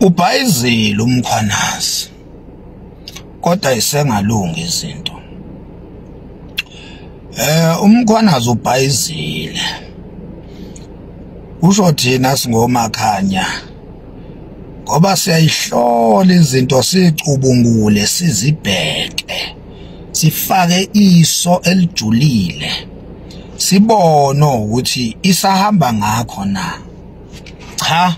Ubhayizile umkhwanazi kodwa isengalungi izinto. Umkhwanazi ubhayizile usho thina singomakhanya ngoba siyayihlola izinto sicubungule sizibheke sifake iso elijulile sibone ukuthi isahamba ngakho na. Cha,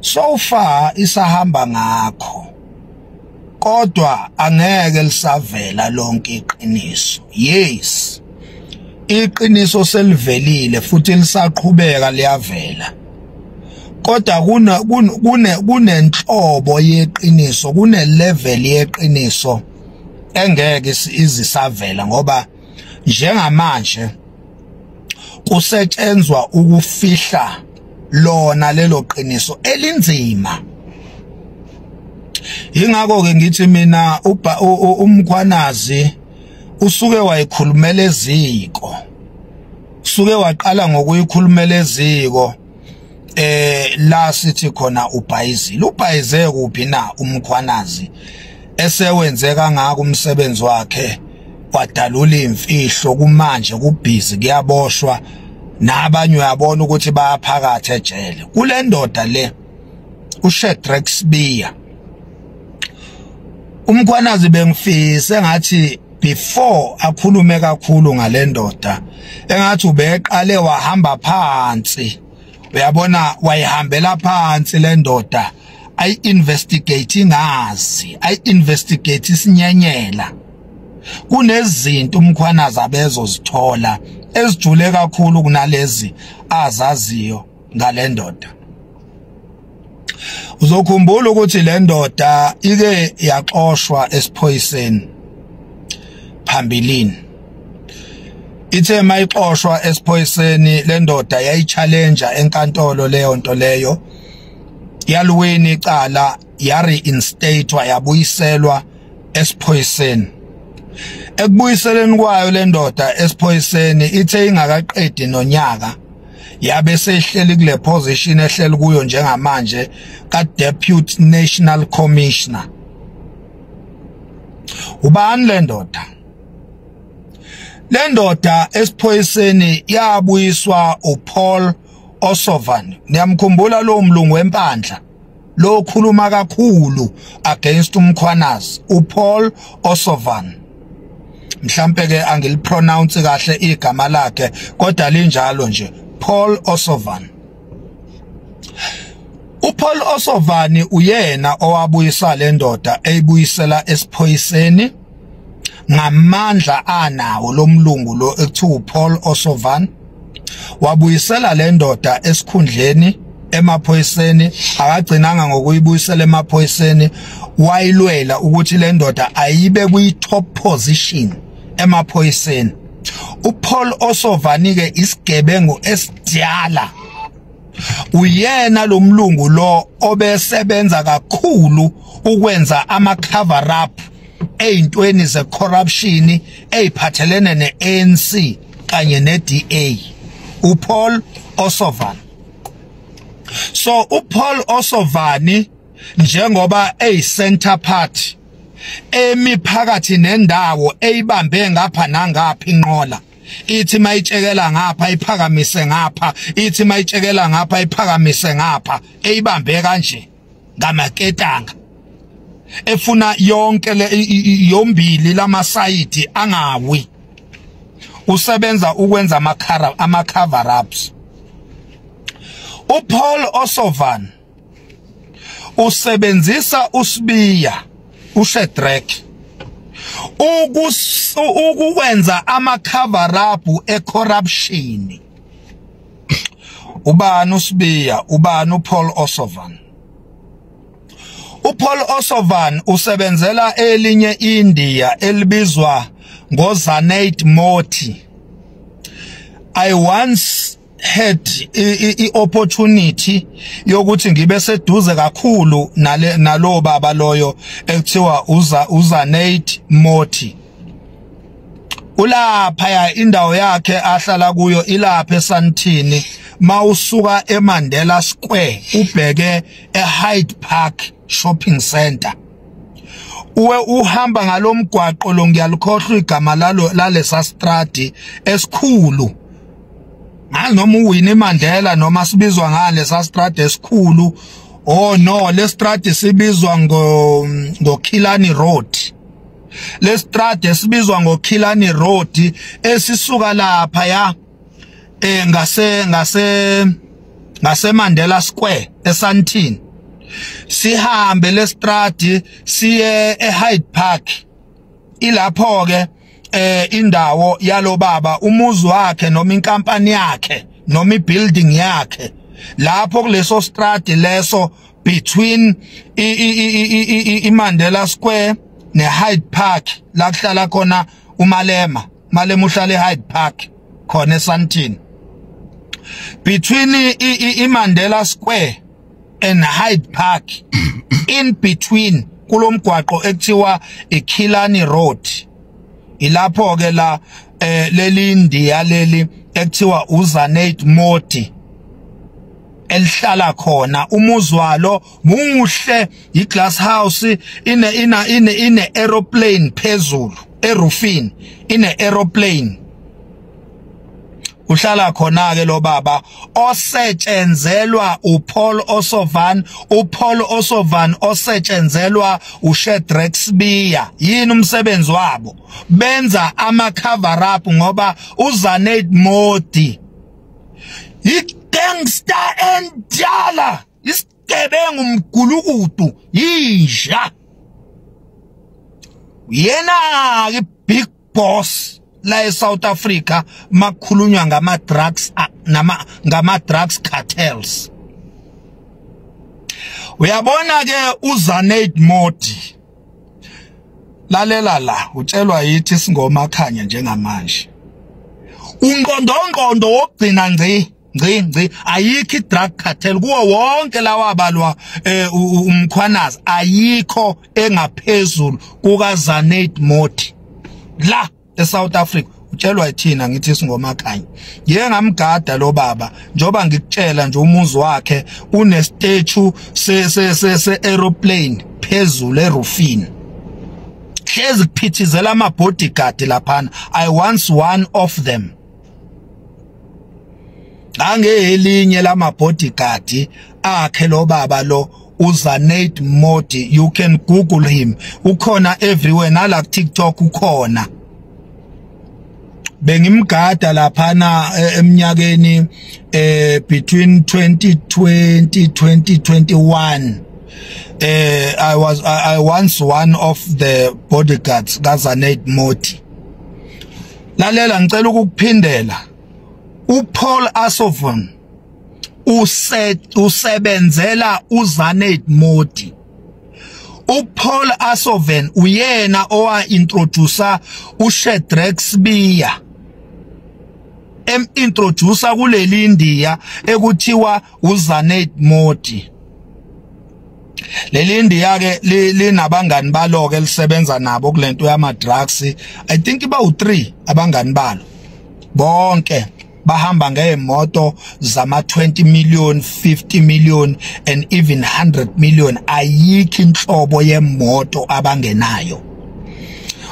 so far isahamba ngakho kodwa angeke lisavela lonke iqiniso. Yes, iqiniso selivelile futhi lisaqhubeka liyavela, kodwa kunenhlobo yeqiniso, level yeqiniso engeke izisavela ngoba njengamanje kusetshenzwa ukufihla lona lelo qiniso elinzima. Ingakho ke ngithi mina umkhwanazi usuke wayikhulumela eziko, usuke waqala ngokuyikhulumela eziko la sithi khona ubhayizile. Ubhayize kuphi na umkhwanazi esewenze kangaka umsebenzi wakhe wadalula imfihlo kumanje kubhizi kuyaboshwa nabanye uyabona ukuthi bayaphakatha ejele. Kule ndoda le uShadrack Sibiya umkhwanazi bengifisa engathi before akhulume kakhulu ngale ndoda engathi ubeqale wahamba phansi, uyabona wayihambela phansi le ndoda ayi-investigate ngazi, ayi-investigate isinyenyela. Kunezinto umkhwanazi abezozithola ezijule kakhulu kunalezi azaziyo ngale ndoda. Uzokhumbula ukuthi le ndoda ike yaxoshwa esiphoyiseni phambilini. Ithe mayixoshwa esiphoyiseni le ndoda yayi-challenge enkantolo leyo nto leyo, yaluwini icala, ya-reinstatewa, yabuyiselwa esiphoyiseni. Ekubuyiseleni kwayo le ndoda esiphoyiseni ithe ingakaqedi nonyaka yabe sehleli kule position ehleli kuyo njengamanje ka Deputy National Commissioner. Ubani le ndoda? Le ndoda esiphoyiseni yabuyiswa uPaul Osovan. Niyamkhumbula lo mlungu wempandla lo khuluma kakhulu against umkhwanazi, uPaul Osovan. Mhlambe ke angilipronounce kahle igama lakhe kodwa linjalo nje, Paul Osovan. uPaul Osovan uyena owabuyisa le ndoda eyibuyisela esiphoyiseni ngamandla anawo lo mlungu lo ekuthiwa uPaul Osovan. Wabuyisela le ndoda esikhundleni emaphoyiseni, akagcinanga ngokuyibuyisela emaphoyiseni, wayilwela ukuthi le ndoda ayibe kwi-top position emaphoyiseni. uPaul Osovan ke isigebengu esidala, uyena lo mlungu lo obesebenza kakhulu ukwenza ama-cover up ey'ntweni ze-corruption ey'phathelene ne-ANC kanye ne-DA, uPaul Osovan. So uPaul Osovan njengoba center party emiphakathi nendawo eyibambe ngapha nangapha inqola, ithi mayitshekela ngapha iphakamise ngapha, ithi mayitshekela ngapha iphakamise ngapha, eyibambe kanje ngamaketanga, efuna yonke le yombili lamasayidi angawi. Usebenza ukwenza ama-cover ups. uPaul Osovan usebenzisa uSibiya, uShadrack, ukwenza ama-cover up e-corruption. Ubani uSibiya, ubani uPaul Osovan? uPaul Osovan usebenzela elinye India elibizwa ngoZanaid Moti. I once had i-opportunity yokuthi ngibe seduze kakhulu nalo baba loyo ekuthiwa uZanaid Moti. Ulapha indawo yakhe ahlala kuyo ilapha eSandton mawusuka eMandela Square ubheke eHyde Park Shopping Center uwe uhamba ngalomgwaqo lo ngiyalukhohlwa igama lalesa stradi esikhulu noma uWinnie Mandela noma sibizwa ngalesa stradi esikhulu oh no le stradi sibizwa ngoKhilani Road le stradi esibizwa ngoKhilani Road esisuka lapha ya ngase Mandela Square eSandton sihambe le stradi siye eHyde Park ilapho ke indawo yalo baba umuzi wakhe noma inkampani yakhe noma ibuilding yakhe lapho kuleso stradi leso between iMandela Square neHyde Park la kuhlala khona uMalema uhlala eHyde Park khona eSandton between iMandela Square and Hyde Park in between kulomgwaqo ekuthiwa iKhilani Road ilapho ke la leli India leli ekuthiwa uZanet Modi elihlala khona umuzi walo muhle iglass house ine aeroplane phezulu erufini ine aeroplane uhlala khona ke lo baba osetshenzelwa uPaul Osovan osetshenzelwa uShadrack Sibiya yini umsebenzi wabo benza ama cover up ngoba uZanet Modi igangster endala isigebengu umgulukudu yinja yena ke big boss la eSouth Africa makhulunywa ngama drugs cartels uyabona ke uZanet Modi lalela la utshelwa yithi singomakhanya njengamanje ungqondongqondo wogcina ngci ayikho idrug cartel kuwo wonke lawa balwa umkhwanazi ayikho engaphezulu kukaZanet Modi la eSouth Africa utshelwa ithina ngithi singomakhanya yeke ngamgada lo baba njoba ngikutshela nje umuzi wakhe une statue se aeroplane phezulu erufini hlezi kuphithizela ama bodyguard laphana I once one of them angelinye lama bodyguard akhe lo baba lo uZanet Modi you can google him ukhona everywhere nala TikTok ukhona bengimgada laphana eminyakeni between 2020 2021 I once one of the bodyguards kaZanet Modi lalela ngicela ukukuphindela uPaul Osovan usebenzela uZanet Modi uPaul Osovan uyena owa introducer uShadrack Sibiya introducer kuleli India ekuthiwa uZanet Modi leli India ke linabangani balo ke lisebenza nabo kulento yama drugs I think iba u3 abangani balo bonke bahamba ngeemoto zama 20 million 50 million and even 100 million ayikho inhlobo yemoto abangenayo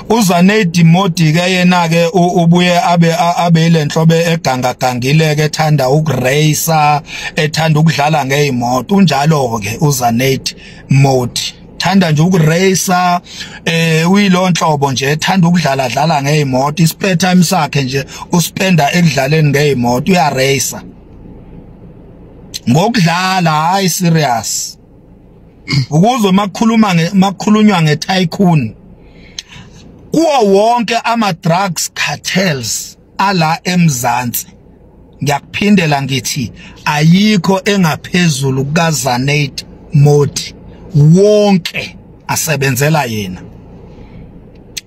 uZanet Modi ke yena ke ubuye abe lenhlobo egangagangile ke ethanda ukuracer ethanda ukudlala ngeemoto unjalo ke uZanet Modi thanda nje ukuracer uyilonhlobo nje ethanda ukudlala ngeemoto ispare time sakhe nje uspenda ekudlaleni ngeemoto uyaracer ngokudlala hayi serious ukuze makukhulunywa ngetycoon kuwo wonke ama drugs cartels ala eMzansi ngiyakuphindela ngithi ayikho engaphezulu kukaZanet Modi wonke asebenzela yena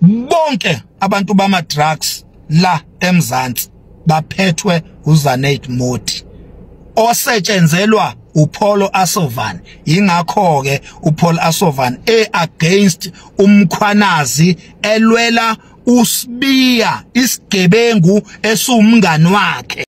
bonke abantu bama drugs la eMzansi baphethwe uZanet Modi osetshenzelwa uPaul Osovan ingakho ke uPaul Osovan against umkhwanazi elwela uSibiya isigebengu esumngani wakhe